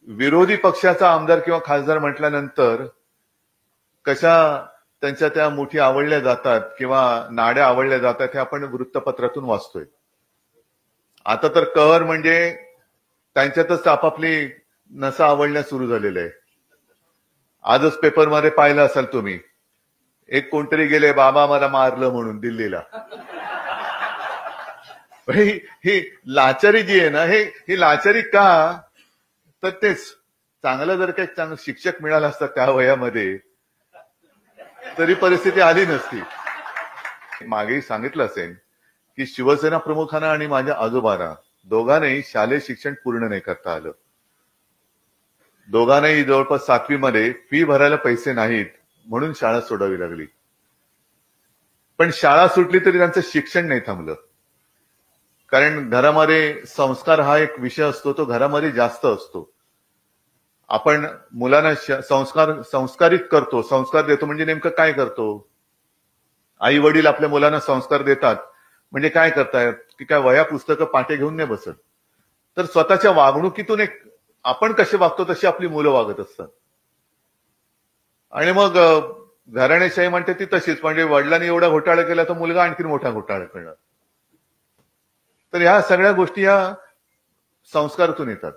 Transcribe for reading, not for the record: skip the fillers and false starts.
विरोधी पक्षाचा आमदार किंवा खासदार म्हटल्यानंतर कशा त्यांच्या त्या मुठी आवडल्या जातात किंवा नाड्या आवडल्या जातात हे आपण वृत्तपत्रातून वाचतोय. आता तर कहर म्हणजे त्यांच्यातच आपापली नसा आवडण्यास सुरू झालेलं आहे. आजच पेपरमध्ये पाहिलं असाल तुम्ही, एक कोणतरी गेले बाबा मला मारलं म्हणून दिल्लीला. ही लाचारी जी आहे ना, ही लाचारी का, तर तेच चांगलं जर काही चांगलं शिक्षक मिळालं असतं त्या वयामध्ये तरी परिस्थिती आली नसती. मागेही सांगितलं असेल की शिवसेना प्रमुखांना आणि माझ्या आजोबांना दोघांनाही शालेय शिक्षण पूर्ण नाही करता आलं. दोघांनाही जवळपास 7वी मध्ये फी भरायला पैसे नाहीत म्हणून शाळा सोडावी लागली. पण शाळा सुटली तरी त्यांचं शिक्षण नाही थांबलं. कारण घरामध्ये संस्कार हा एक विषय असतो, तो घरामध्ये जास्त असतो. आपण मुलांना संस्कारित करतो, संस्कार देतो म्हणजे नेमकं काय करतो? आई वडील आपल्या मुलांना संस्कार देतात म्हणजे काय करतायत की काय वह्या पुस्तकं पाटे घेऊन नाही बसत, तर स्वतःच्या वागणुकीतून एक आपण कसे वागतो तशी आपली मुलं वागत असतात. आणि मग घराणेशाही म्हणते ती तशीच, म्हणजे वडिलांनी एवढा घोटाळा केला तर मुलगा आणखी मोठा घोटाळा करणार. तर ह्या सगळ्या गोष्टी या संस्कारातून येतात.